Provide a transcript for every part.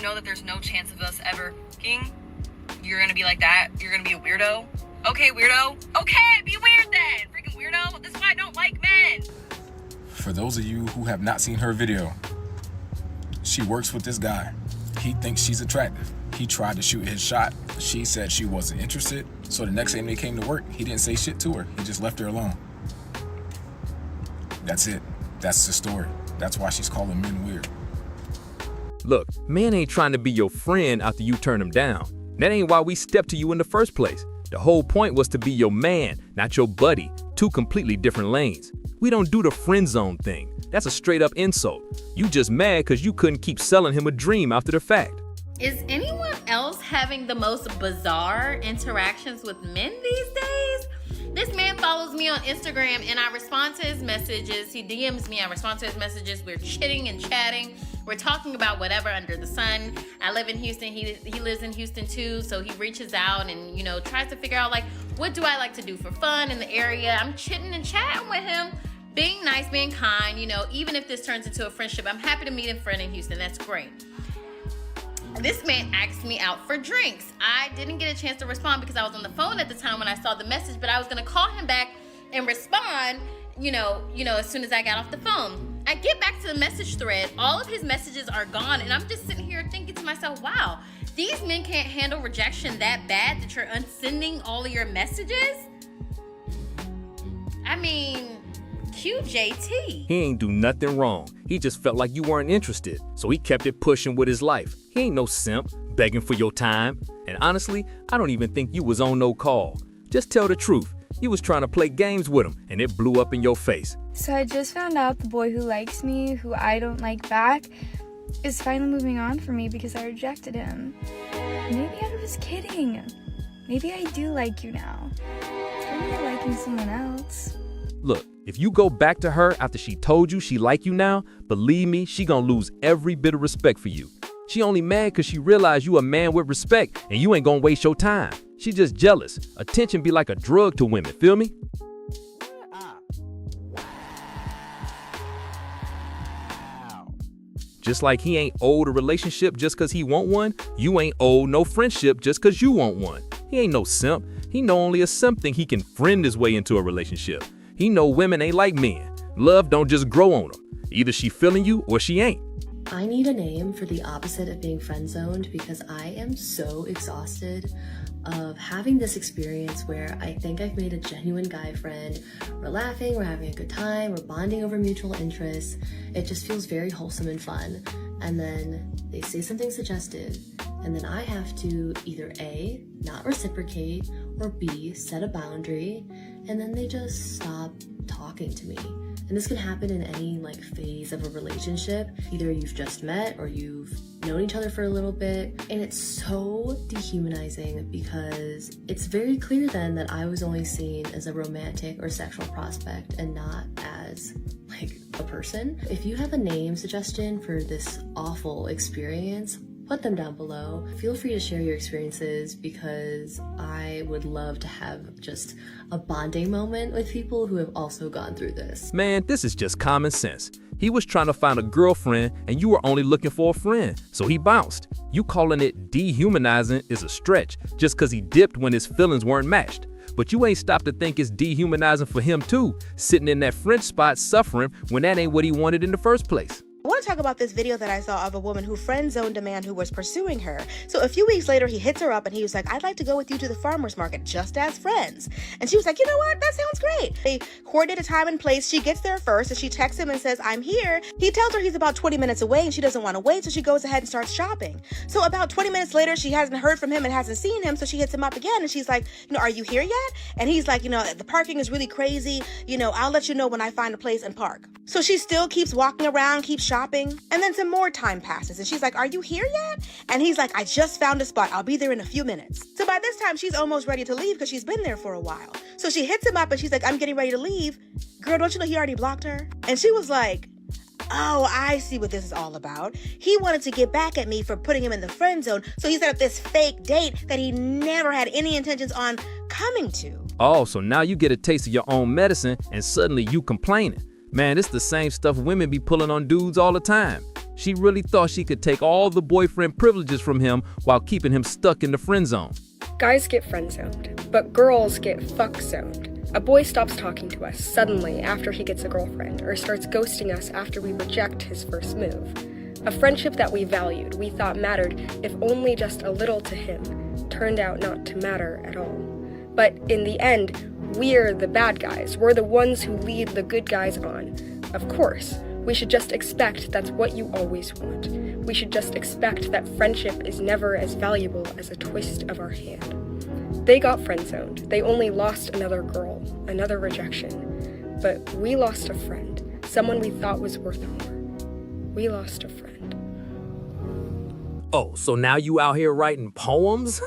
you know that there's no chance of us ever fucking, you're gonna be like that? You're gonna be a weirdo? Okay, weirdo. Okay, be weird then. Freaking weirdo. This is why I don't like men. For those of you who have not seen her video, she works with this guy. He thinks she's attractive. He tried to shoot his shot. She said she wasn't interested. So the next time they came to work, he didn't say shit to her. He just left her alone. That's it. That's the story. That's why she's calling men weird. Look, men ain't trying to be your friend after you turn them down. That ain't why we stepped to you in the first place. The whole point was to be your man, not your buddy. Two completely different lanes. We don't do the friend zone thing. That's a straight up insult. You just mad because you couldn't keep selling him a dream after the fact. Is anyone else having the most bizarre interactions with men these days? This man follows me on Instagram and I respond to his messages. He DMs me, I respond to his messages. We're chitting and chatting. We're talking about whatever under the sun. I live in Houston. He lives in Houston too. So he reaches out and, you know, tries to figure out like, what do I like to do for fun in the area? I'm chitting and chatting with him, being nice, being kind, you know, even if this turns into a friendship, I'm happy to meet a friend in Houston. That's great. This man asked me out for drinks. I didn't get a chance to respond because I was on the phone at the time when I saw the message, but I was gonna call him back and respond, you know, as soon as I got off the phone. I get back to the message thread, all of his messages are gone, and I'm just sitting here thinking to myself, wow, these men can't handle rejection that bad that you're unsending all of your messages? I mean, QJT. He ain't do nothing wrong. He just felt like you weren't interested, so he kept it pushing with his life. He ain't no simp, begging for your time. And honestly, I don't even think you was on no call. Just tell the truth. You was trying to play games with him, and it blew up in your face. So I just found out the boy who likes me, who I don't like back, is finally moving on from me because I rejected him. Maybe I was kidding. Maybe I do like you now. I'm not liking someone else. Look, if you go back to her after she told you she like you now, believe me, she gonna lose every bit of respect for you. She only mad cause she realized you a man with respect and you ain't gonna waste your time. She just jealous. Attention be like a drug to women, feel me? Just like he ain't owed a relationship just cause he want one, you ain't owed no friendship just cause you want one. He ain't no simp. He know only a simp think he can friend his way into a relationship. He know women ain't like men. Love don't just grow on them. Either she feeling you or she ain't. I need a name for the opposite of being friend-zoned because I am so exhausted of having this experience where I think I've made a genuine guy friend. We're laughing, we're having a good time, we're bonding over mutual interests. It just feels very wholesome and fun. And then they say something suggestive, and then I have to either A, not reciprocate, or B, set a boundary, and then they just stop talking to me. And this can happen in any like phase of a relationship. Either you've just met or you've known each other for a little bit. And it's so dehumanizing because it's very clear then that I was only seen as a romantic or sexual prospect and not as like a person. If you have a name suggestion for this awful experience, put them down below. Feel free to share your experiences because I would love to have just a bonding moment with people who have also gone through this. Man, this is just common sense. He was trying to find a girlfriend and you were only looking for a friend, so he bounced. You calling it dehumanizing is a stretch just cause he dipped when his feelings weren't matched. But you ain't stopped to think it's dehumanizing for him too, sitting in that French spot suffering when that ain't what he wanted in the first place. I want to talk about this video that I saw of a woman who friend-zoned a man who was pursuing her. So a few weeks later, he hits her up and he was like, I'd like to go with you to the farmer's market just as friends. And she was like, you know what? That sounds great. They coordinate a time and place. She gets there first and she texts him and says, I'm here. He tells her he's about 20 minutes away and she doesn't want to wait. So she goes ahead and starts shopping. So about 20 minutes later, she hasn't heard from him and hasn't seen him. So she hits him up again and she's like, are you here yet? And he's like, the parking is really crazy. I'll let you know when I find a place and park. So she still keeps walking around, keeps shopping. And then some more time passes and she's like, are you here yet? And he's like, I just found a spot. I'll be there in a few minutes. So by this time, she's almost ready to leave because she's been there for a while. So she hits him up and she's like, I'm getting ready to leave. Girl, don't you know he already blocked her? And she was like, oh, I see what this is all about. He wanted to get back at me for putting him in the friend zone. So he set up this fake date that he never had any intentions on coming to. Oh, so now you get a taste of your own medicine and suddenly you complaining. Man, it's the same stuff women be pulling on dudes all the time. She really thought she could take all the boyfriend privileges from him while keeping him stuck in the friend zone. Guys get friend-zoned, but girls get fuck-zoned. A boy stops talking to us suddenly after he gets a girlfriend, or starts ghosting us after we reject his first move. A friendship that we valued, we thought mattered, if only just a little to him, turned out not to matter at all. But in the end, we're the bad guys. We're the ones who lead the good guys on. Of course, we should just expect that's what you always want. We should just expect that friendship is never as valuable as a twist of our hand. They got friend-zoned. They only lost another girl, another rejection. But we lost a friend, someone we thought was worth more. We lost a friend. Oh, so now you out here writing poems?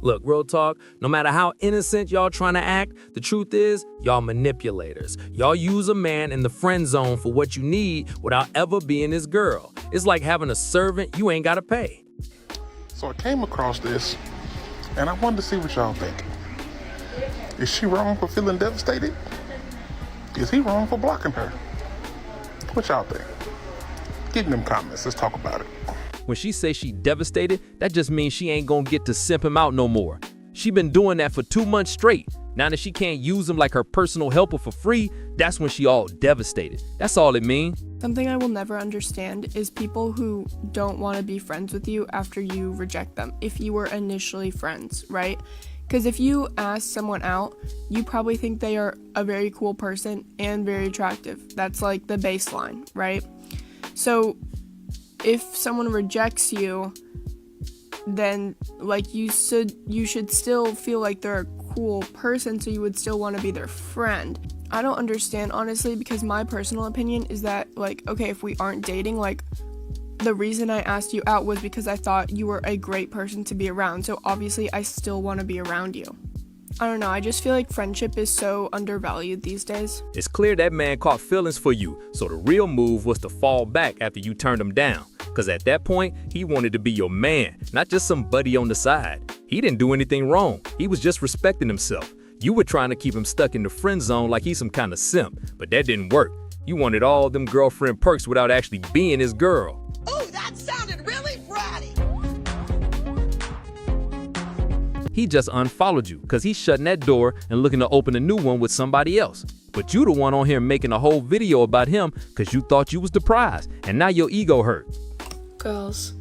Look, real talk, no matter how innocent y'all trying to act, the truth is, y'all manipulators. Y'all use a man in the friend zone for what you need without ever being his girl. It's like having a servant you ain't gotta pay. So I came across this, and I wanted to see what y'all think. Is she wrong for feeling devastated? Is he wrong for blocking her? What y'all think? Get in them comments, let's talk about it. When she say she devastated, that just means she ain't gonna get to simp him out no more. She been doing that for 2 months straight. Now that she can't use him like her personal helper for free, that's when she all devastated. That's all it means. Something I will never understand is people who don't want to be friends with you after you reject them, if you were initially friends, right? Because if you ask someone out, you probably think they are a very cool person and very attractive. That's like the baseline, right? So if someone rejects you, then like you should still feel like they're a cool person, so you would still want to be their friend. I don't understand, honestly, because my personal opinion is that, like, okay, if we aren't dating, like, the reason I asked you out was because I thought you were a great person to be around, so obviously I still want to be around you. I don't know, I just feel like friendship is so undervalued these days. It's clear that man caught feelings for you, so the real move was to fall back after you turned him down. Because at that point, he wanted to be your man, not just some buddy on the side. He didn't do anything wrong. He was just respecting himself. You were trying to keep him stuck in the friend zone like he's some kind of simp, but that didn't work. You wanted all them girlfriend perks without actually being his girl. Oh, that sounded really bratty. He just unfollowed you because he's shutting that door and looking to open a new one with somebody else. But you the one on here making a whole video about him because you thought you was the prize, and now your ego hurt. Girls,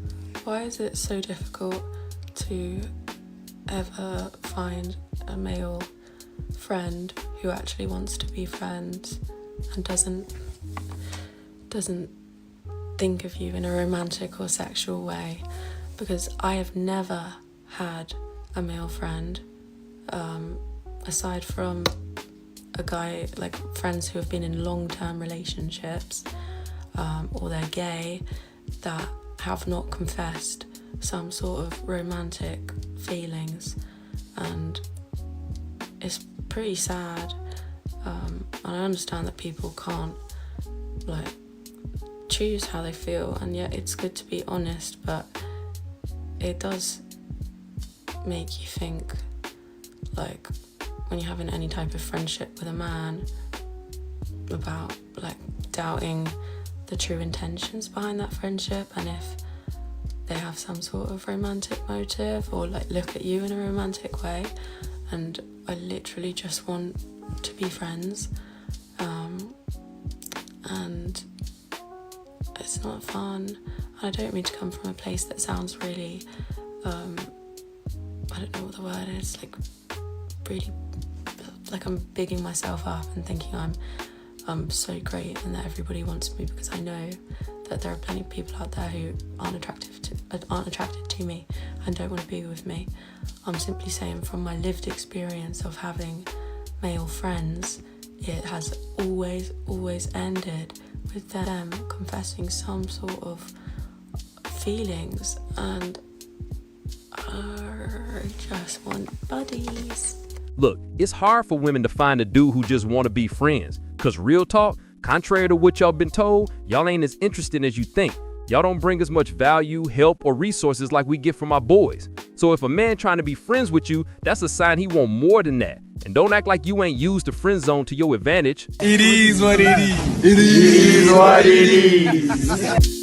why is it so difficult to ever find a male friend who actually wants to be friends and doesn't think of you in a romantic or sexual way? Because I have never had a male friend, aside from a guy, like friends who have been in long-term relationships, or they're gay, that have not confessed some sort of romantic feelings, and it's pretty sad. And I understand that people can't like choose how they feel, and yet it's good to be honest, but it does make you think, like, when you're having any type of friendship with a man, about like doubting the true intentions behind that friendship, and if they have some sort of romantic motive or like look at you in a romantic way. And I literally just want to be friends, and it's not fun. I don't mean to come from a place that sounds really I don't know what the word is, like really like I'm bigging myself up and thinking I'm so great and that everybody wants me, because I know that there are plenty of people out there who aren't attracted to me and don't want to be with me. I'm simply saying, from my lived experience of having male friends, it has always ended with them confessing some sort of feelings, and I just want buddies. Look, it's hard for women to find a dude who just want to be friends. Cause real talk, contrary to what y'all been told, y'all ain't as interested as you think. Y'all don't bring as much value, help, or resources like we get from our boys. So if a man trying to be friends with you, that's a sign he want more than that. And don't act like you ain't used the friend zone to your advantage. It is what it is. It is what it is.